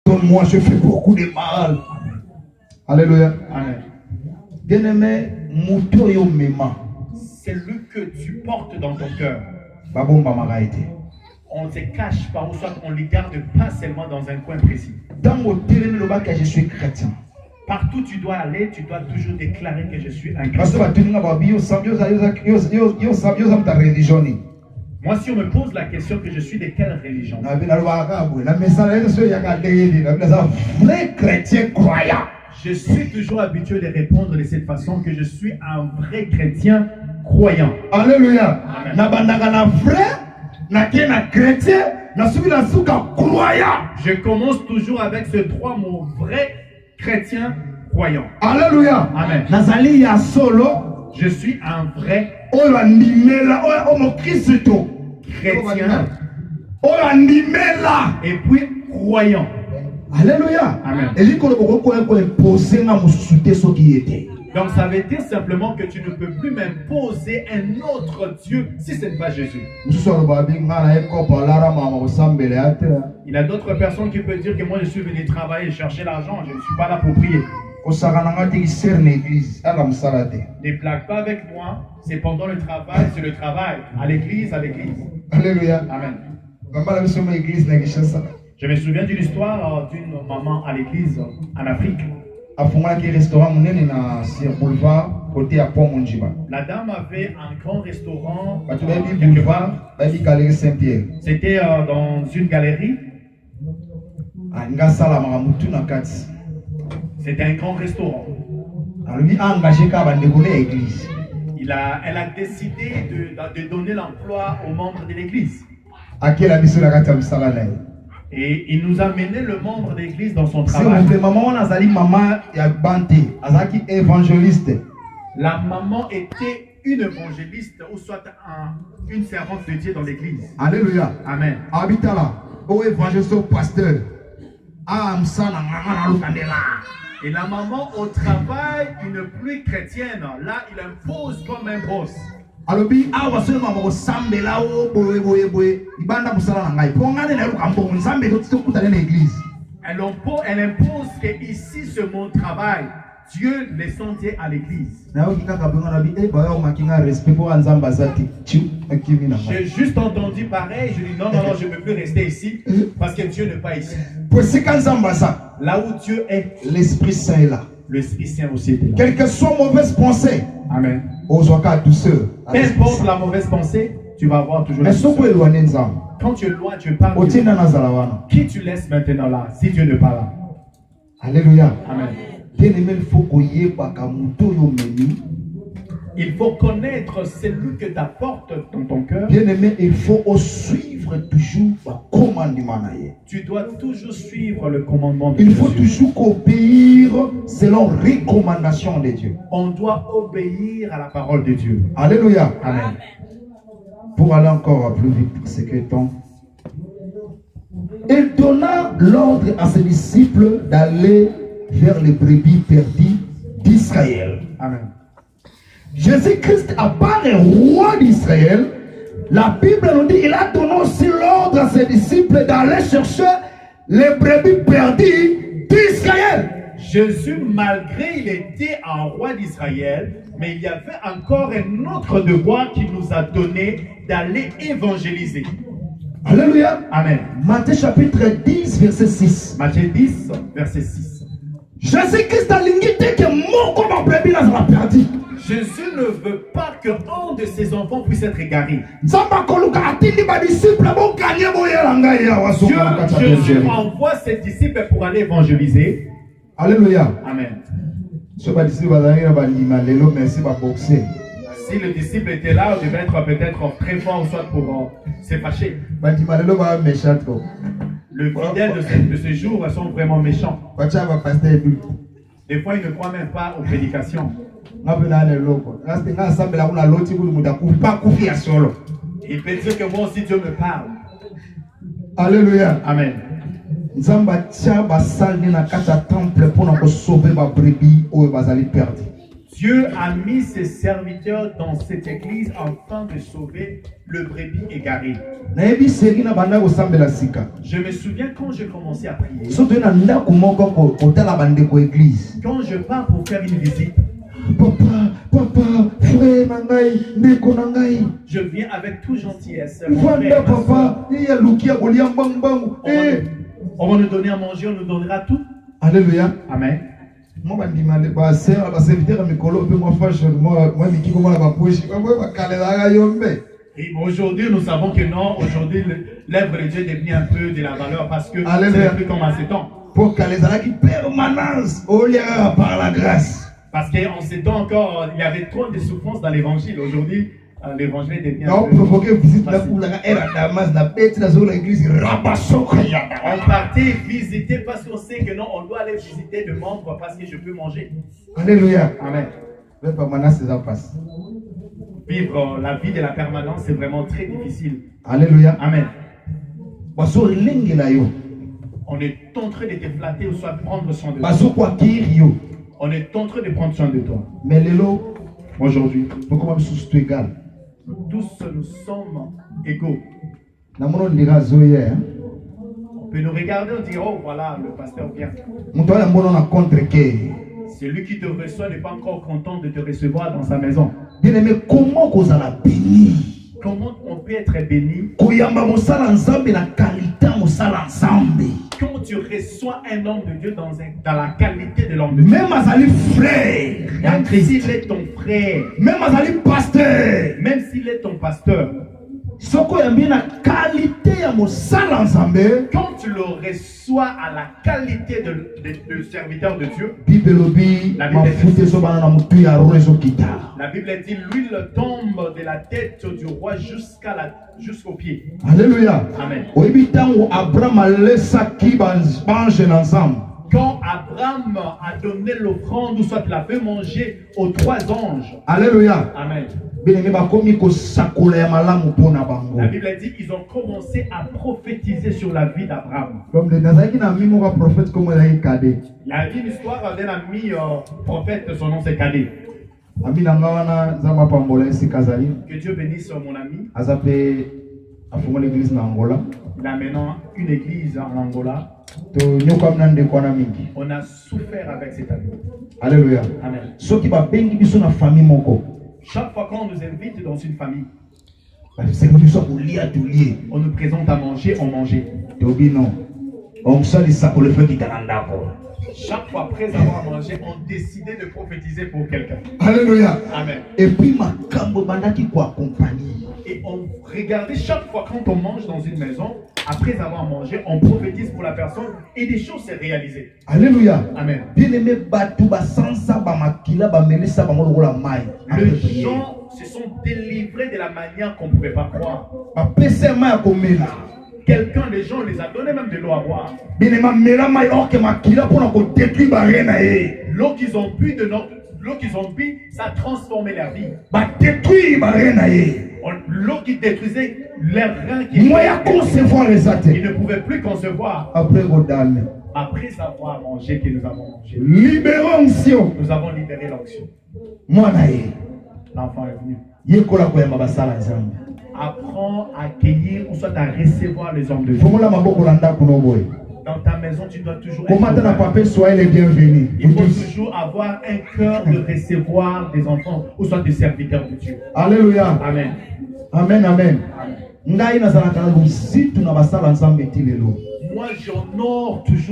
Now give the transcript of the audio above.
pardonne-moi, je fais beaucoup de mal. Alléluia. Amen. Bien-aimé, Moutoyo Mema. C'est lui que tu portes dans ton cœur. Babomba Maraïté. On ne se cache pas, ou soit on ne les garde pas seulement dans un coin précis. Dans mon terrain, le bac, je suis chrétien. Partout où tu dois aller, tu dois toujours déclarer que je suis un Parce chrétien. Moi, si on me pose la question que je suis de quelle religion, vrai chrétien croyant. je suis toujours habitué de répondre de cette façon que je suis un vrai chrétien croyant. Alléluia. Amen. Na vrai, na chrétien, na croyant. Je commence toujours avec ces trois mots, vrai chrétien croyant. Alléluia. Amen. Nazali ya solo. Je suis un vrai chrétien et puis croyant. Alléluia. Amen. Donc ça veut dire simplement que tu ne peux plus m'imposer un autre Dieu si ce n'est pas Jésus. Il y a d'autres personnes qui peuvent dire que moi je suis venu travailler et chercher l'argent, je ne suis pas là pour prier. Ne blague pas avec moi, c'est pendant le travail, c'est le travail. À l'église, à l'église. Alléluia. Amen. Je me souviens d'une histoire d'une maman à l'église en Afrique. La dame avait un grand restaurant quelque part. C'était dans une galerie. C'était un grand restaurant. Elle a décidé de donner l'emploi aux membres de l'église. Et il nous a mené le membre de l'église dans son travail. La maman était une évangéliste ou soit une servante de Dieu dans l'église. Alléluia. Amen. Habitala, au évangéliste, au pasteur. Et la maman au travail, une pluie chrétienne, là il impose comme un boss. Alobi awa sema mo sambela o boye ibanda musala na ngai pongane na lukambo nzambe tokutana na église. Elle impose que ici c'est mon travail. Dieu les sentiers à l'église. J'ai juste entendu pareil, je dis non, je ne peux plus rester ici parce que Dieu n'est pas ici. Là où Dieu est, l'Esprit Saint est là. L'Esprit Saint aussi est là. Quelle que soit mauvaise pensée, amen. Douceur. Peu importe la mauvaise pensée, tu vas avoir toujours la douceur. Quand tu es loin, tu parles. Qui tu laisses maintenant là, si Dieu n'est pas là? Alléluia. Amen. Il faut connaître celui que tu apportes dans ton cœur. Bien-aimé, il faut suivre toujours le commandement. Tu dois toujours suivre le commandement de Dieu. Il faut toujours obéir selon recommandation de Dieu. On doit obéir à la parole de Dieu. Alléluia. Amen. Pour aller encore plus vite, c'est que ton... Il donna l'ordre à ses disciples d'aller vers les brebis perdues d'Israël. Amen. Jésus-Christ apparaît roi d'Israël. La Bible nous dit qu'il a donné aussi l'ordre à ses disciples d'aller chercher les brebis perdues d'Israël. Jésus, malgré il était un roi d'Israël, mais il y avait encore un autre devoir qu'il nous a donné d'aller évangéliser. Alléluia. Amen. Matthieu chapitre 10, verset 6. Matthieu 10, verset 6. Jésus-Christ a l'invité que mon comme brebis n'a perdu. Jésus ne veut pas qu'un de ses enfants puisse être égaré. Dieu envoie ses disciples pour aller évangéliser. Alléluia. Amen. Si le disciple était là, il devait être peut-être très fort, soit pour se fâcher. Le fidèle de ce jour sont vraiment méchants. Des fois, ils ne croient même pas aux prédications. Il peut dire que moi aussi Dieu me parle. Alléluia. Amen. Dieu a mis ses serviteurs dans cette église afin de sauver le brebis égaré. Je me souviens quand j'ai commencé à prier. Quand je pars pour faire une visite, papa, frère nangai, ndeko nangai. Je viens avec tout gentillesse. On va nous donner à manger, on nous donnera tout. Alléluia. Amen. Et aujourd'hui, nous savons que non, aujourd'hui, l'œuvre de Dieu est devenue un peu de la valeur parce que c'est plus comme à ce temps. Pour qu'elle ait permanence, par la grâce. Parce qu'en ces temps encore, il y avait trop de souffrances dans l'évangile. Aujourd'hui, l'évangile est devenu on partait visiter parce qu'on sait que non, on doit aller visiter de membres parce que je peux manger. Alléluia. Amen. Vivre la vie de la permanence, c'est vraiment très difficile. Alléluia. Amen. On est en train de te flatter ou soit prendre soin de toi. On est en train de prendre soin de toi. Mais aujourd'hui, nous tous nous sommes égaux. On peut nous regarder et dire, oh voilà, le pasteur vient. Celui qui te reçoit n'est pas encore content de te recevoir dans sa maison. Comment on peut être béni quand tu reçois un homme de Dieu dans la qualité de l'homme de Dieu? Même frère, même s'il est ton frère, même pasteur, même s'il est ton pasteur, quand tu le reçois à la qualité de serviteur de Dieu, la Bible dit l'huile tombe de la tête du roi jusqu'aux pieds. Alléluia. Amen. Quand Abraham a donné l'offrande, ou soit il a fait manger aux 3 anges. Alléluia. Amen. La Bible dit qu'ils ont commencé à prophétiser sur la vie d'Abraham. Il y a une histoire d'un ami prophète, son nom c'est Cadet. Que Dieu bénisse mon ami. Il a maintenant une église en Angola. On a souffert avec cet ami. Alléluia. Amen. Chaque fois qu'on nous invite dans une famille, on nous présente à manger, on mangeait. Chaque fois après avoir mangé, on décidait de prophétiser pour quelqu'un. Alléluia. Amen. Et puis et on regardait chaque fois quand on mange dans une maison, après avoir mangé, on prophétise pour la personne et des choses s'est réalisées. Alléluia. Amen. Les gens se sont délivrés de la manière qu'on ne pouvait pas croire. Quelqu'un, les gens les a donné même de l'eau à boire. L'eau qu'ils ont bu l'eau qu'ils ont bu, ça a transformé leur vie. L'eau qui détruisait leurs reins, ils ne pouvaient plus concevoir. Après avoir mangé, que nous avons mangé, nous avons libéré l'onction. L'enfant est venu. Apprends à accueillir ou soit à recevoir les hommes de Dieu. Dans ta maison, tu dois toujours être il faut toujours avoir un cœur de recevoir des enfants ou soit des serviteurs de Dieu. Alléluia. Amen. Amen, amen. Moi, j'honore toujours